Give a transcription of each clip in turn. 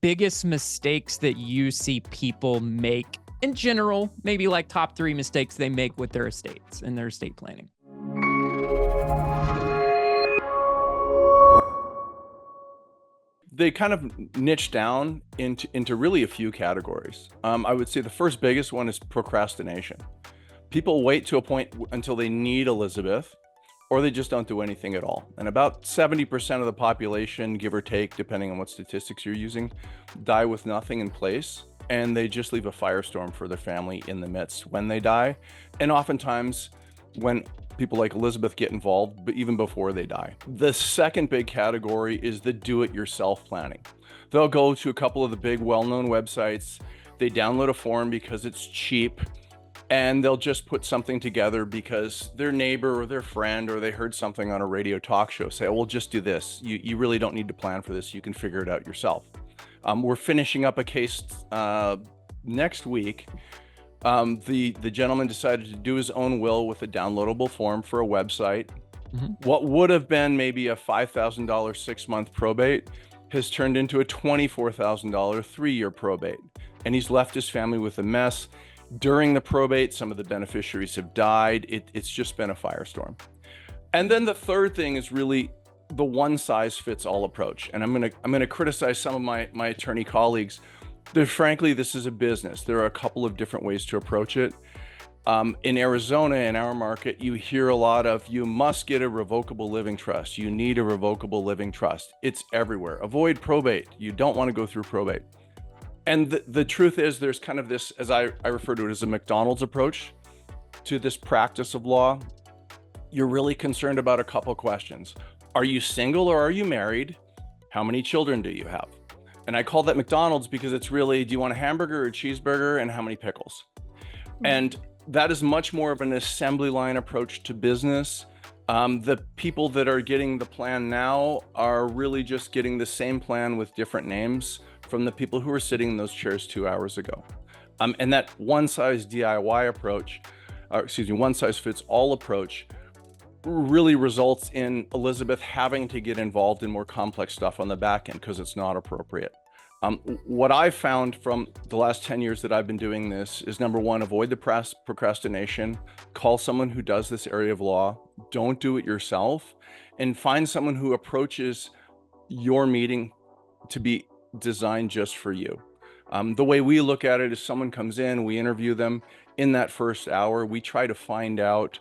biggest mistakes that you see people make in general, maybe like top 3 mistakes they make with their estates and their estate planning? They kind of niche down into really a few categories. I would say the first biggest one is procrastination. People wait to a point until they need Elizabeth, or they just don't do anything at all. And about 70% of the population, give or take, depending on what statistics you're using, die with nothing in place. And they just leave a firestorm for their family in the midst when they die. And oftentimes when people like Elizabeth get involved, but even before they die. The second big category is the do-it-yourself planning. They'll go to a couple of the big well-known websites, they download a form because it's cheap, and they'll just put something together because their neighbor or their friend or they heard something on a radio talk show say, oh, well, just do this. You really don't need to plan for this. You can figure it out yourself. We're finishing up a case next week. The gentleman decided to do his own will with a downloadable form for a website. What would have been maybe a $5,000 6-month probate has turned into a $24,000 3-year probate. And he's left his family with a mess. During the probate, some of the beneficiaries have died. It's just been a firestorm. And then the third thing is really the one-size-fits-all approach. And I'm gonna criticize some of my attorney colleagues. Frankly, this is a business. There are a couple of different ways to approach it. In Arizona, in our market, you hear a lot of, you must get a revocable living trust. You need a revocable living trust. It's everywhere. Avoid probate. You don't want to go through probate. And the truth is, there's kind of this, as I refer to it as a McDonald's approach to this practice of law. You're really concerned about a couple questions. Are you single or are you married? How many children do you have? And I call that McDonald's because it's really, do you want a hamburger or a cheeseburger and how many pickles? And that is much more of an assembly line approach to business. The people that are getting the plan now are really just getting the same plan with different names from the people who were sitting in those chairs 2 hours ago. And that one size DIY approach, one size fits all approach, really results in Elizabeth having to get involved in more complex stuff on the back end because it's not appropriate. What I've found from the last 10 years that I've been doing this is, number one, avoid the procrastination, call someone who does this area of law, don't do it yourself, and find someone who approaches your meeting to be designed just for you. The way we look at it is someone comes in, we interview them. In that first hour, we try to find out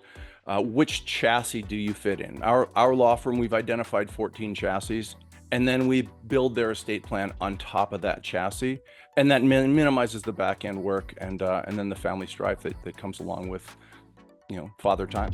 which chassis do you fit in. Our law firm, we've identified 14 chassis, and then we build their estate plan on top of that chassis, and that minimizes the back end work and then the family strife that comes along with, father time.